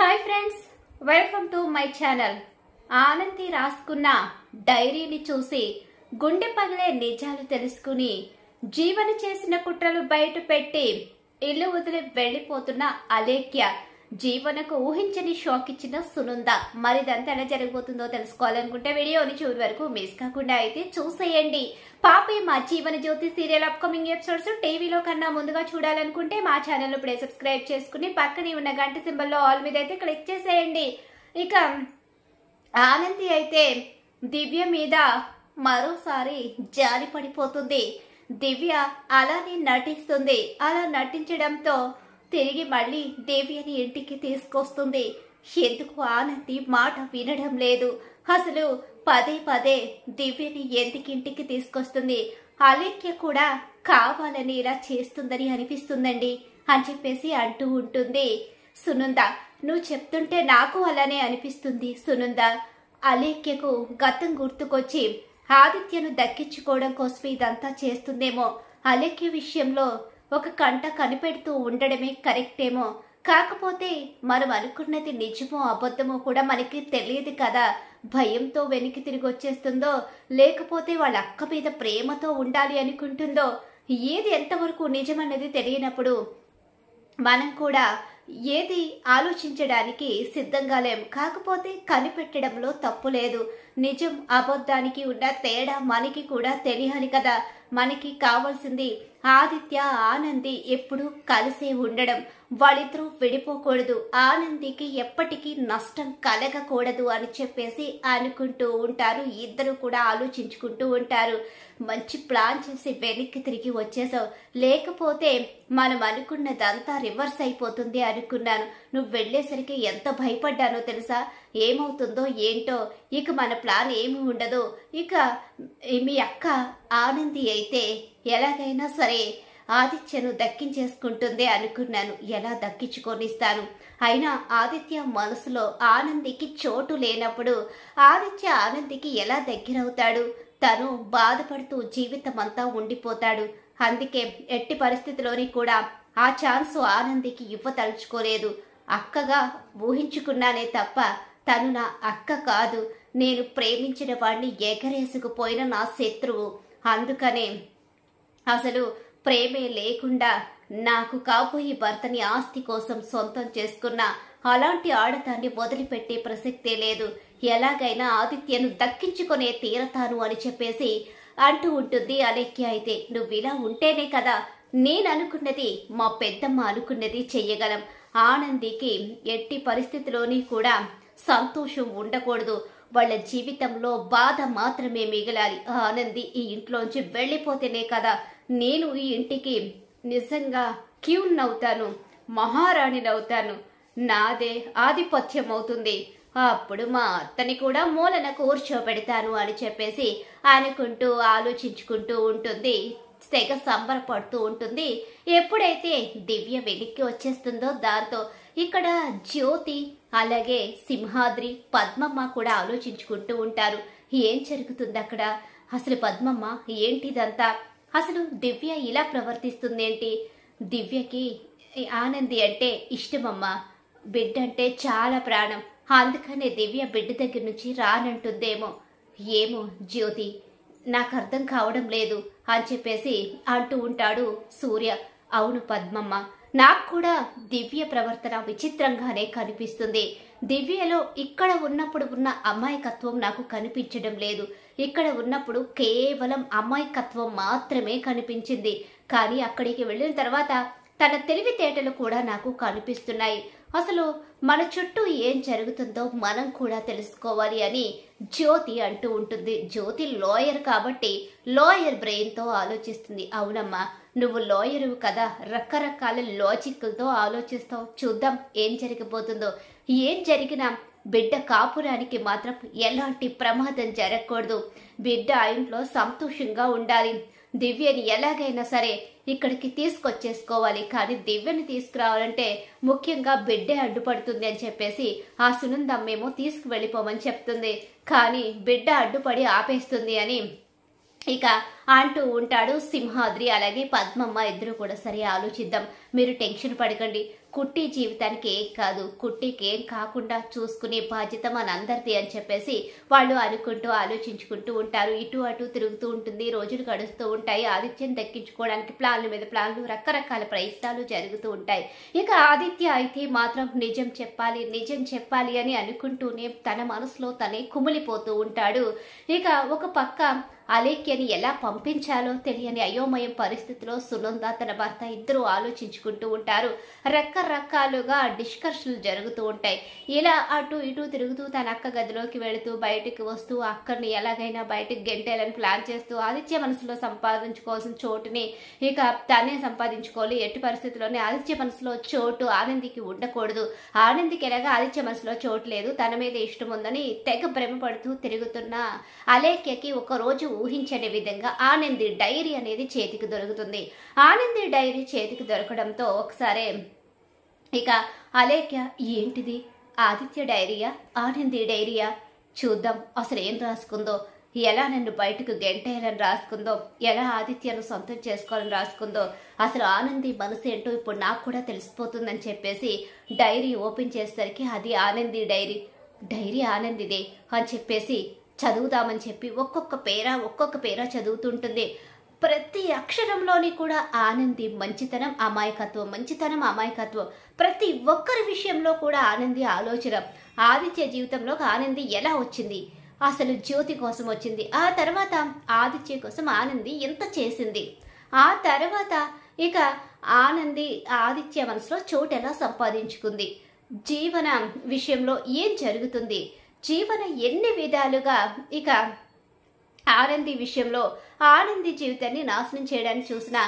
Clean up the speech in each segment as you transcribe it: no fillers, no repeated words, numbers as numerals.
Hi friends, welcome to my channel. Anandi రాసుకున్న డైరీని చూసి గుండె పగిలే నిజాలు తెలుసుకుని జీవన చేసిన కుట్రలు బయట పెట్టి ఇల్లు వదిలి వెళ్లిపోతున్న అలేఖ్య, జీవనకు ఊహించని షాక్ ఇచ్చిన సునంద. మరిదంతా ఎలా జరగబోతుందో తెలుసుకోవాలనుకుంటే వీడియోని చివరి వరకు మిస్ కాకుండా అయితే చూసేయండి. పాపే మా Jeevan Jyoti serial upcoming episodes టీవీలో కన్నా ముందుగా చూడాలనుకుంటే మా ఛానల్ ఇప్పుడే సబ్స్క్రైబ్ చేసుకుని పక్కనే ఉన్న గంట సింబల్లో ఆల్ మీద అయితే క్లిక్ చేసేయండి. ఇక ఆనంది అయితే దివ్య మీద మరోసారి జారి పడిపోతుంది. దివ్య అలానే నటిస్తుంది. అలా నటించడంతో తిరిగి మళ్ళీ దివ్యని ఇంటికి తీసుకొస్తుంది. ఎందుకు ఆనంది మాట వినడం లేదు. అసలు పదే పదే దివ్యని ఎందుకు ఇంటికి తీసుకొస్తుంది? అలేఖ్య కూడా కావాలని ఇలా చేస్తుందని అనిపిస్తుందండి అని చెప్పేసి అంటూ ఉంటుంది. సునంద, నువ్వు చెప్తుంటే నాకు అలానే అనిపిస్తుంది సునంద. అలేఖ్యకు గతం గుర్తుకొచ్చి ఆదిత్యను దక్కించుకోవడం కోసం ఇదంతా చేస్తుందేమో. అలేఖ్య విషయంలో ఒక కంట కనిపెడుతూ ఉండడమే కరెక్టేమో. కాకపోతే మనం అనుకున్నది నిజమో అబద్ధమో కూడా మనకి తెలియదు కదా. భయంతో వెనక్కి తిరిగి వచ్చేస్తుందో, లేకపోతే వాళ్ళ అక్క మీద ప్రేమతో ఉండాలి అనుకుంటుందో, ఏది ఎంతవరకు నిజమన్నది తెలియనప్పుడు మనం కూడా ఏది ఆలోచించడానికి సిద్ధంగా లేము. కాకపోతే కనిపెట్టడంలో తప్పు లేదు. నిజం అబద్ధానికి ఉన్న తేడా మనకి కూడా తెలియాలి కదా. మనకి కావాల్సింది ఆదిత్య ఆనంది ఎప్పుడు కలిసే ఉండడం. వాళ్ళిద్దరూ విడిపోకూడదు. ఆనందికి ఎప్పటికీ నష్టం కలగకూడదు అని చెప్పేసి అనుకుంటూ ఉంటారు. ఇద్దరు కూడా ఆలోచించుకుంటూ ఉంటారు. మంచి ప్లాన్ చేసి వెనక్కి తిరిగి వచ్చేసావు. లేకపోతే మనం అనుకున్నదంతా రివర్స్ అయిపోతుంది అనుకున్నాను. నువ్వు వెళ్లేసరికి ఎంత భయపడ్డానో తెలుసా? ఏమవుతుందో ఏంటో. ఇక మన ప్లాన్ ఏమి ఉండదు. ఇక మీ అక్క ఆనంది అయితే ఎలాగైనా సరే ఆదిత్యను దక్కించేసుకుంటుంది అనుకున్నాను. ఎలా దక్కించుకొనిస్తాను? అయినా ఆదిత్య మనసులో ఆనందికి చోటు లేనప్పుడు ఆదిత్య ఆనందికి ఎలా దగ్గరవుతాడు? తను బాధపడుతూ జీవితం అంతా ఉండిపోతాడు. అందుకే ఎట్టి పరిస్థితిలోని కూడా ఆ ఛాన్స్ ఆనందికి ఇవ్వతలుచుకోలేదు. అక్కగా ఊహించుకున్నానే తప్ప తను నా అక్క కాదు. నేను ప్రేమించిన వాడిని ఎగరేసుకుపోయిన నా శత్రువు. అందుకనే అసలు ప్రేమే లేకుండా నాకు కాబోయే భర్తని ఆస్తి కోసం సొంతం చేసుకున్న అలాంటి ఆడదాన్ని వదిలిపెట్టే ప్రసక్తే లేదు. ఎలాగైనా ఆదిత్యను దక్కించుకునే తీరతాను అని చెప్పేసి అంటూ ఉంటుంది అలేఖ్య. అయితే నువ్వు ఇలా ఉంటేనే కదా నేను అనుకున్నది, మా పెద్దమ్మ అనుకున్నది చెయ్యగలం. ఆనందికి ఎట్టి పరిస్థితిలోని కూడా సంతోషం ఉండకూడదు. వాళ్ళ జీవితంలో బాధ మాత్రమే మిగలాలి. ఆనంది ఈ ఇంట్లోంచి వెళ్ళిపోతేనే కదా నేను ఈ ఇంటికి నిజంగా క్యూన్ అవుతాను, మహారాణిని అవుతాను. నాదే ఆధిపత్యం అవుతుంది. అప్పుడు మా అత్తని కూడా మూలన కూర్చోబెడతాను అని చెప్పేసి అనుకుంటూ ఆలోచించుకుంటూ ఉంటుంది. తెగ సంబరపడుతూ ఉంటుంది. ఎప్పుడైతే దివ్య వెనక్కి వచ్చేస్తుందో దాంతో ఇక్కడ జ్యోతి అలాగే సింహాద్రి పద్మమ్మ కూడా ఆలోచించుకుంటూ ఉంటారు. ఏం జరుగుతుంది అక్కడ? అసలు పద్మమ్మ ఏంటిదంతా? అసలు దివ్య ఇలా ప్రవర్తిస్తుందేంటి? దివ్యకి ఆనంది అంటే ఇష్టమమ్మా. బిడ్డ అంటే చాలా ప్రాణం. అందుకనే దివ్య బిడ్డ దగ్గర నుంచి రానంటుందేమో. ఏమో జ్యోతి, నాకు అర్థం కావడం లేదు అని చెప్పేసి అంటూ ఉంటాడు సూర్య. అవును పద్మమ్మ, నాకు కూడా దివ్య ప్రవర్తన విచిత్రంగానే కనిపిస్తుంది. దివ్యలో ఇక్కడ ఉన్నప్పుడు ఉన్న అమాయకత్వం నాకు కనిపించడం లేదు. ఇక్కడ ఉన్నప్పుడు కేవలం అమాయకత్వం మాత్రమే కనిపించింది. కానీ అక్కడికి వెళ్ళిన తర్వాత తన తెలివితేటలు కూడా నాకు కనిపిస్తున్నాయి. అసలు మన చుట్టూ ఏం జరుగుతుందో మనం కూడా తెలుసుకోవాలి అని జ్యోతి అంటూ ఉంటుంది. జ్యోతి లాయర్ కాబట్టి లాయర్ బ్రెయిన్తో ఆలోచిస్తుంది. అవునమ్మా, నువ్వు లాయరు కదా, రకరకాల లాజిక్లతో ఆలోచిస్తావు. చూద్దాం ఏం జరగబోతుందో. ఏం జరిగినా బిడ్డ కాపురానికి మాత్రం ఎలాంటి ప్రమాదం జరగకూడదు. బిడ్డ ఆ ఇంట్లో సంతోషంగా ఉండాలి. దివ్యని ఎలాగైనా సరే ఇక్కడికి తీసుకొచ్చేసుకోవాలి. కానీ దివ్యని తీసుకురావాలంటే ముఖ్యంగా బిడ్డే అడ్డుపడుతుంది అని చెప్పేసి ఆ సునందమ్మేమో తీసుకువెళ్ళిపోమని చెప్తుంది. కానీ బిడ్డ అడ్డుపడి ఆపేస్తుంది అని ఇక అంటూ ఉంటాడు సింహాద్రి అలాగే పద్మమ్మ. ఇద్దరు కూడా సరే ఆలోచిద్దాం, మీరు టెన్షన్ పడకండి, కుట్టి జీవితానికి ఏం కాదు, కుట్టికి ఏం కాకుండా చూసుకునే బాధ్యత మనందరిది అని చెప్పేసి వాళ్ళు అనుకుంటూ ఆలోచించుకుంటూ ఉంటారు. ఇటు అటు తిరుగుతూ ఉంటుంది, రోజులు గడుస్తూ ఉంటాయి. ఆదిత్యం దక్కించుకోవడానికి ప్లాన్ల మీద ప్లాన్లు, రకరకాల ప్రయత్నాలు జరుగుతూ ఉంటాయి. ఇక ఆదిత్య అయితే మాత్రం నిజం చెప్పాలి అని అనుకుంటూనే తన మనసులో తనే కుమిలిపోతూ ఉంటాడు. ఇక ఒక పక్క అలేఖ్యని ఎలా పంపించాలో తెలియని అయోమయం పరిస్థితిలో సునంద తన భర్త ఇద్దరు ఆలోచించుకుంటూ ఉంటారు. రకరకాలుగా డిస్కషన్లు జరుగుతూ ఉంటాయి. ఇలా అటు ఇటు తిరుగుతూ తన అక్క గదిలోకి వెళుతూ బయటికి వస్తూ అక్కడిని ఎలాగైనా బయటికి గెంటేయాలని ప్లాన్ చేస్తూ ఆదిత్య మనసులో సంపాదించుకోవాల్సిన చోటుని ఇక తనే సంపాదించుకోవాలి. ఎట్టి పరిస్థితుల్లోనే ఆదిత్య మనసులో చోటు ఆనందికి ఉండకూడదు. ఆనందికి ఎలాగా ఆదిత్య మనసులో చోటు లేదు, తన మీద ఇష్టం ఉందని తెగ భ్రమపడుతూ తిరుగుతున్న అలేఖ్యకి ఒక రోజు ఊహించని విధంగా ఆనంది డైరీ అనేది చేతికి దొరుకుతుంది. ఆనంది డైరీ చేతికి దొరకడంతో ఒకసారి ఇక అలేఖ్య, ఏంటిది, ఆదిత్య డైరీయా, ఆనంది డైరీయా, చూద్దాం అసలు ఏం రాసుకుందో, ఎలా నన్ను బయటకు గెంటేయాలని రాసుకుందో, ఎలా ఆదిత్యను సొంతం చేసుకోవాలని రాసుకుందో, అసలు ఆనంది మనసు ఏంటో ఇప్పుడు నాకు కూడా తెలిసిపోతుందని చెప్పేసి డైరీ ఓపెన్ చేసేసరికి అది ఆనంది డైరీ ఆనందిదే అని చెప్పేసి చదువుదామని చెప్పి ఒక్కొక్క పేరా చదువుతుంటుంది. ప్రతి అక్షరంలోని కూడా ఆనంది మంచితనం అమాయకత్వం, ప్రతి ఒక్కరి విషయంలో కూడా ఆనంది ఆలోచన, ఆదిత్య జీవితంలోకి ఆనంది ఎలా వచ్చింది, అసలు జ్యోతి కోసం వచ్చింది, ఆ తర్వాత ఆదిత్య కోసం ఆనంది ఎంత చేసింది, ఆ తర్వాత ఇక ఆనంది ఆదిత్య మనసులో చోటు ఎలా సంపాదించుకుంది, జీవన విషయంలో ఏం జరుగుతుంది, జీవన ఎన్ని విధాలుగా ఇక ఆనంది విషయంలో ఆనంది జీవితాన్ని నాశనం చేయడానికి చూసిన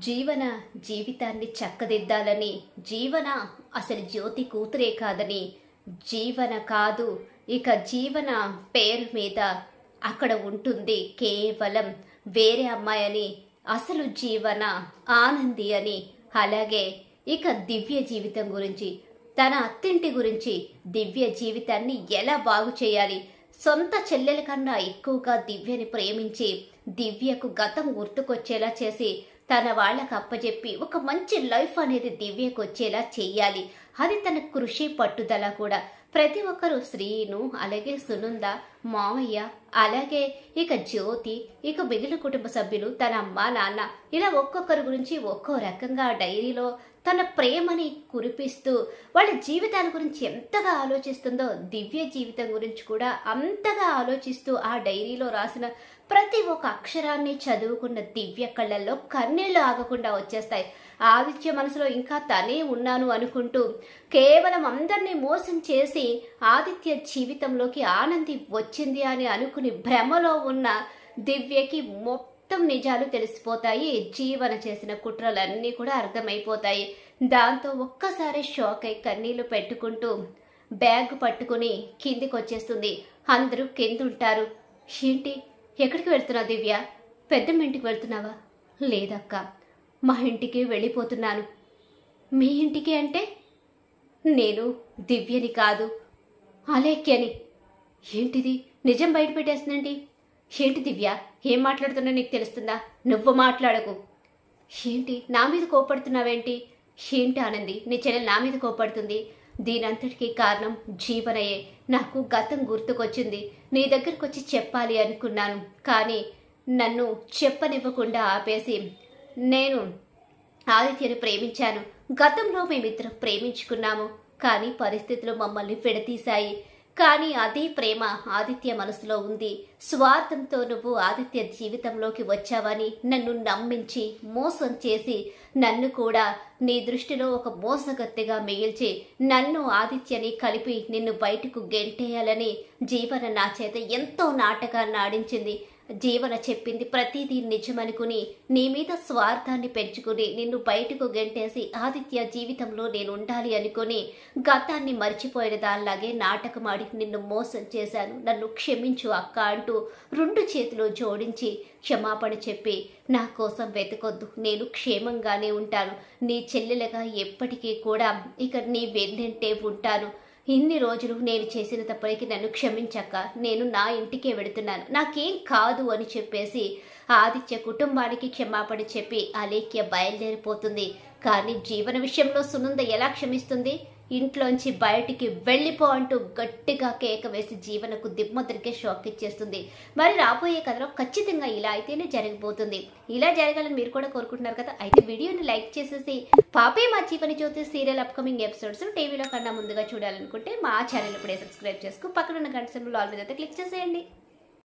జీవన జీవితాన్ని చక్కదిద్దాలని, జీవన అసలు జ్యోతి కూతురే కాదని, జీవన కాదు ఇక జీవన పేరు మీద అక్కడ ఉంటుంది కేవలం వేరే అమ్మాయి అని, అసలు జీవన ఆనంది అని, అలాగే ఇక దివ్య జీవితం గురించి, తన అత్తింటి గురించి, దివ్య జీవితాన్ని ఎలా బాగు చేయాలి, సొంత చెల్లెల కన్నా ఎక్కువగా దివ్యని ప్రేమించి దివ్యకు గతం గుర్తుకొచ్చేలా చేసి తన వాళ్ళకు అప్పచెప్పి ఒక మంచి లైఫ్ అనేది దివ్యకు వచ్చేలా చెయ్యాలి. అది తన కృషి పట్టుదల కూడా. ప్రతి ఒక్కరూ శ్రీను, అలాగే సునంద, మామయ్య, అలాగే ఇక జ్యోతి, ఇక మిగిలిన కుటుంబ సభ్యులు, తన అమ్మ నాన్న, ఇలా ఒక్కొక్కరి గురించి ఒక్కో రకంగా డైరీలో తన ప్రేమని కురిపిస్తూ వాళ్ళ జీవితాల గురించి ఎంతగా ఆలోచిస్తుందో దివ్య జీవితం గురించి కూడా అంతగా ఆలోచిస్తూ ఆ డైరీలో రాసిన ప్రతి ఒక్క అక్షరాన్ని చదువుకున్న దివ్య కళ్ళల్లో కన్నీళ్లు ఆగకుండా వచ్చేస్తాయి. ఆదిత్య మనసులో ఇంకా తనే ఉన్నాను అనుకుంటూ కేవలం అందరినీ మోసం చేసి ఆదిత్య జీవితంలోకి ఆనంది వచ్చింది అని అనుకుని భ్రమలో ఉన్న దివ్యకి మొత్తం నిజాలు తెలిసిపోతాయి. జీవన చేసిన కుట్రలన్నీ కూడా అర్థమైపోతాయి. దాంతో ఒక్కసారి షాక్ అయి కన్నీళ్లు పెట్టుకుంటూ బ్యాగ్ పట్టుకుని కిందికి వచ్చేస్తుంది. అందరూ కిందుంటారు. ఏంటి, ఎక్కడికి వెళ్తున్నావు దివ్య? పెద్దమ్మ ఇంటికి వెళ్తున్నావా? లేదక్క, మా ఇంటికి వెళ్ళిపోతున్నాను. మీ ఇంటికి అంటే? నేను దివ్యని కాదు, అలేఖ్యని. ఏంటిది, నిజం బయట పెట్టేస్తుందండి. ఏంటి దివ్య, ఏం మాట్లాడుతున్నా నీకు తెలుస్తుందా? నువ్వు మాట్లాడకు. ఏంటి, నా మీద కోపడుతున్నావేంటి? ఏంటి ఆనంది, నీ చెల్లెలు నా మీద కోపడుతుంది? దీనంతటికీ కారణం జీవనయే. నాకు గతం గుర్తుకొచ్చింది, నీ దగ్గరకు వచ్చి చెప్పాలి అనుకున్నాను, కానీ నన్ను చెప్పనివ్వకుండా ఆపేసి నేను ఆదిత్యని ప్రేమించాను. గతంలో మేమిద్దరం ప్రేమించుకున్నాము, కానీ పరిస్థితులు మమ్మల్ని విడదీశాయి. కానీ అదే ప్రేమ ఆదిత్య మనసులో ఉంది. స్వార్థంతో నువ్వు ఆదిత్య జీవితంలోకి వచ్చావని నన్ను నమ్మించి మోసం చేసి నన్ను కూడా నీ దృష్టిలో ఒక మోసగత్తెగా మిగిల్చి నన్ను ఆదిత్యని కలిపి నిన్ను బయటకు గెంటేయాలని జీవన నా చేత ఎంతో నాటకాన్ని ఆడించింది. జీవన చెప్పింది ప్రతిదీ నిజమనుకుని నీ మీద స్వార్థాన్ని పెంచుకుని నిన్ను బయటకు గెంటేసి ఆదిత్య జీవితంలో నేను ఉండాలి అనుకుని గతాన్ని మర్చిపోయిన దానిలాగే నాటకమాడి నిన్ను మోసం చేశాను. నన్ను క్షమించు అక్క అంటూ రెండు చేతులు జోడించి క్షమాపణ చెప్పి నా కోసం వెతకొద్దు, నేను క్షేమంగానే ఉంటాను, నీ చెల్లెలుగా ఎప్పటికీ కూడా ఇక నీ వెన్నంటే ఉంటాను. ఇన్ని రోజులు నేను చేసిన తప్పటికి నన్ను క్షమించక్క, నేను నా ఇంటికే వెళుతున్నాను, నాకేం కాదు అని చెప్పేసి ఆదిత్య కుటుంబానికి క్షమాపణ చెప్పి అలేఖ్య బయలుదేరిపోతుంది. కానీ జీవన విషయంలో సునంద ఎలా క్షమిస్తుంది? ఇంట్లోంచి బయటికి వెళ్ళిపో అంటూ గట్టిగా కేక వేసి జీవనకు దిమ్మతిరిగే షాక్ ఇచ్చేస్తుంది. మరి రాబోయే కథలో ఖచ్చితంగా ఇలా అయితేనే జరగబోతుంది. ఇలా జరగాలని మీరు కూడా కోరుకుంటున్నారు కదా. అయితే వీడియోని లైక్ చేసేసి పాపే మా Jeevan Jyoti serial upcoming episodes టీవీలో కన్నా ముందుగా చూడాలనుకుంటే మా ఛానల్ ఇప్పుడే సబ్స్క్రైబ్ చేసుకు పక్కన ఉన్న గంట సింబల్ ఆల్ మీద క్లిక్ చేసేయండి.